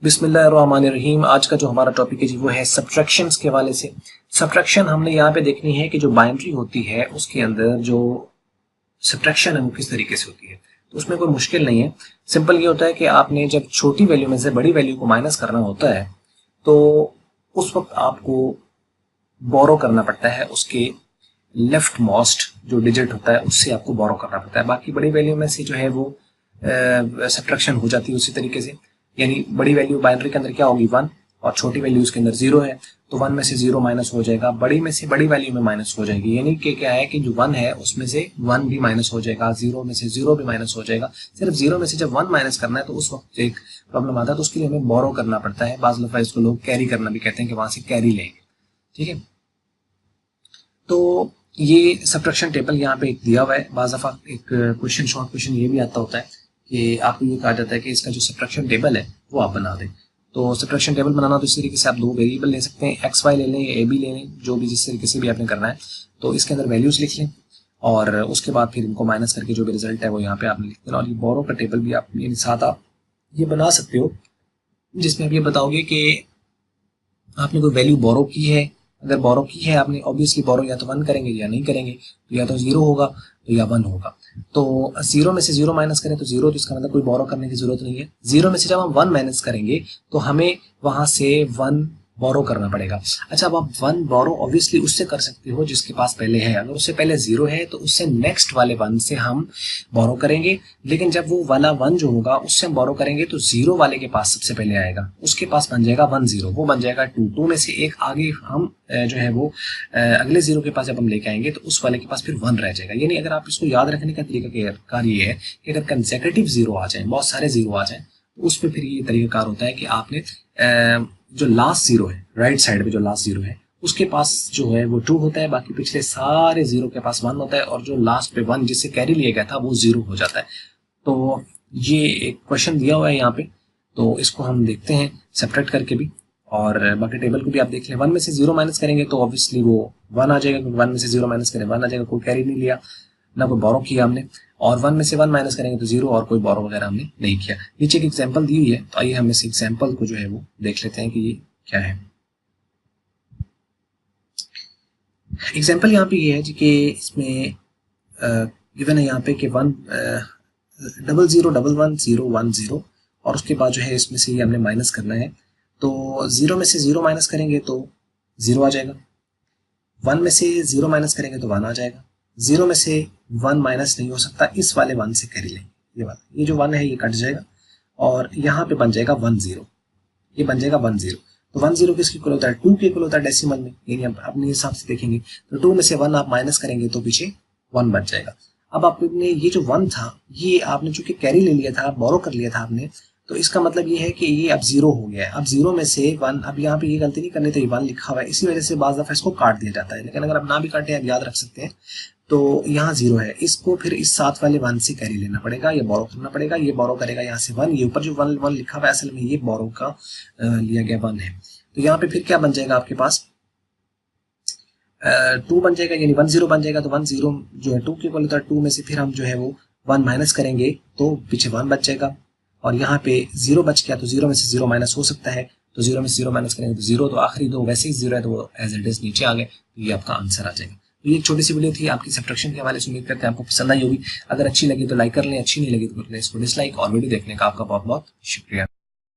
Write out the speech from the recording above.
बिस्मिल्लाहिर्रहमानिर्रहीम। आज का जो हमारा टॉपिक है जी वो है सब्ट्रैक्शंस के हवाले से। सब्ट्रैक्शन हमने यहाँ पे देखनी है कि जो बाइनरी होती है उसके अंदर जो सब्ट्रैक्शन है वो किस तरीके से होती है। तो उसमें कोई मुश्किल नहीं है, सिंपल ये होता है कि आपने जब छोटी वैल्यू में से बड़ी वैल्यू को माइनस करना होता है तो उस वक्त आपको बोरो करना पड़ता है, उसके लेफ्ट मोस्ट जो डिजिट होता है उससे आपको बोरो करना पड़ता है। बाकी बड़ी वैल्यू में से जो है वो सब्ट्रैक्शन हो जाती है उसी तरीके से। यानी बड़ी वैल्यू बाइनरी के अंदर क्या होगी 1 और छोटी वैल्यू उसके अंदर 0 है, तो 1 में से 0 माइनस हो जाएगा, बड़ी में से बड़ी वैल्यू में माइनस हो जाएगी। यानी कि क्या है कि जो 1 है उसमें से 1 भी माइनस हो जाएगा, 0 में से 0 भी माइनस हो जाएगा। सिर्फ 0 में से जब 1 माइनस करना है तो उस वक्त एक प्रॉब्लम आता है, तो उसके लिए हमें बोरो करना पड़ता है। बाज़ दफ़ा इसको लोग कैरी करना भी कहते हैं कि वहां से कैरी लेंगे। ठीक है, तो ये सब्ट्रैक्शन टेबल यहाँ पे एक दिया हुआ है। बाज़ दफ़ा एक क्वेश्चन, शॉर्ट क्वेश्चन ये भी आता होता है कि आपको ये कहा जाता है कि इसका जो सब्ट्रैक्शन टेबल है वो आप बना दें। तो सब्ट्रैक्शन टेबल बनाना तो इस तरीके से आप दो वेरिएबल ले सकते हैं, एक्स वाई ले लें या ए बी ले लें, जो भी जिस तरीके से भी आपने करना है। तो इसके अंदर वैल्यूज लिख लें और उसके बाद फिर इनको माइनस करके जो भी रिजल्ट है वो यहाँ पे आपने लिख देना। और ये बोरो का टेबल भी आप यानी साथ आप ये बना सकते हो जिसमें आप ये बताओगे कि आपने कोई वैल्यू बोरो की है। अगर बोरो की है आपने, ऑब्वियसली बोरो या तो 1 करेंगे या नहीं करेंगे, तो या तो 0 होगा तो या 1 होगा। तो 0 में से 0 माइनस करें तो 0, तो इसका मतलब कोई बोरो करने की जरूरत नहीं है। 0 में से जब हम 1 माइनस करेंगे तो हमें वहां से 1 बोरो करना पड़ेगा। अच्छा, अब आप 1 बोरो ऑब्वियसली उससे कर सकते हो जिसके पास पहले है। अगर उससे पहले 0 है तो उससे नेक्स्ट वाले 1 से हम बोरो करेंगे, लेकिन जब वो वाला 1 जो होगा उससे हम बोरो करेंगे तो 0 वाले के पास सबसे पहले आएगा, उसके पास बन जाएगा 1 0, वो बन जाएगा 2। 2 में से एक आगे हम जो है वो अगले 0 के पास जब हम लेके आएंगे तो उस वाले के पास फिर 1 रह जाएगा। यानी अगर आप इसको याद रखने का तरीका ये है कि अगर कंसेक्यूटिव 0 आ जाए, बहुत सारे 0 आ जाए, तो उस पर फिर ये तरीकाकार होता है कि आपने जो लास्ट 0 है, राइट साइड पे जो लास्ट 0 है उसके पास जो है वो 2 होता है, बाकी पिछले सारे 0 के पास 1 होता है, और जो लास्ट पे 1 जिससे कैरी लिया गया था वो 0 हो जाता है। तो ये एक क्वेश्चन दिया हुआ है यहाँ पे, तो इसको हम देखते हैं सब्ट्रैक्ट करके भी, और बाकी टेबल को भी आप देख लें। 1 में से 0 माइनस करेंगे तो ऑब्वियसली वो 1 आ जाएगा, क्योंकि 1 में से 0 माइनस करें 1 आ जाएगा, कोई कैरी नहीं लिया, ना कोई बोरो किया हमने। और 1 में से 1 माइनस करेंगे तो 0, और कोई बोरो वगैरह हमने नहीं किया। नीचे एक एग्जांपल दी हुई है, तो आइए हम इस एग्जांपल को जो है वो देख लेते हैं कि ये क्या है। एग्जांपल यहाँ पे ये है जी कि इसमें गिवन है यहाँ पे कि 1 0 0 1 1 0 1 0, और उसके बाद जो है इसमें से ये हमने माइनस करना है। तो 0 में से 0 माइनस करेंगे तो 0 आ जाएगा, 1 में से 0 माइनस करेंगे तो 1 आ जाएगा, 0 में से 1 माइनस नहीं हो सकता, इस वाले 1 से कैरी लेंगे, ये वाला, ये जो 1 है ये कट जाएगा और यहाँ पे बन जाएगा 1 0, ये बन जाएगा 1 0। तो 1 0 किसके इक्वल होता है? 2 के इक्वल होता है डेसिमल में, यानी आप अपने हिसाब से देखेंगे तो 2 में से 1 आप माइनस करेंगे तो पीछे 1 बच जाएगा। अब आपने ये जो 1 था ये आपने चूंकि कैरी ले लिया था, बोरो कर लिया था आपने, तो इसका मतलब ये है कि ये अब 0 हो गया है। अब 0 में से 1, अब यहाँ पे ये गलती नहीं करनी, तो ये 1 लिखा हुआ है, इसी वजह से बाज़ दफ़ा इसको काट दिया जाता है, लेकिन अगर आप ना भी काटे आप याद रख सकते हैं। तो यहाँ 0 है, इसको फिर इस साथ वाले 1 से कैरी लेना पड़ेगा, ये बोरो करना पड़ेगा, ये बोरो करेगा यहाँ से 1, ये ऊपर जो 1 1 लिखा हुआ है असल में ये बोरो का लिया गया 1 है। तो यहाँ पे फिर क्या बन जाएगा आपके पास 2 बन जाएगा, यानी 1 0 बन जाएगा। तो 1 0 जो है 2 के इक्वल होता है, 2 में से फिर हम जो है वो 1 माइनस करेंगे तो पीछे 1 बच जाएगा, और यहाँ पे 0 बच गया, तो 0 में से 0 माइनस हो सकता है, तो 0 में से 0 माइनस करेंगे तो 0, तो आखिरी 2 वैसे ही 0 है तो वो एज इट इज नीचे आ गए, तो ये आपका आंसर आ जाएगा। तो ये एक छोटी सी वीडियो थी आपकी सब्ट्रैक्शन के हवाले से, उम्मीद करते हैं आपको पसंद आई होगी। अगर अच्छी लगी तो लाइक कर लें, अच्छी नहीं लगी तो इसको डिसलाइक, और वीडियो देखने का आपका बहुत बहुत शुक्रिया।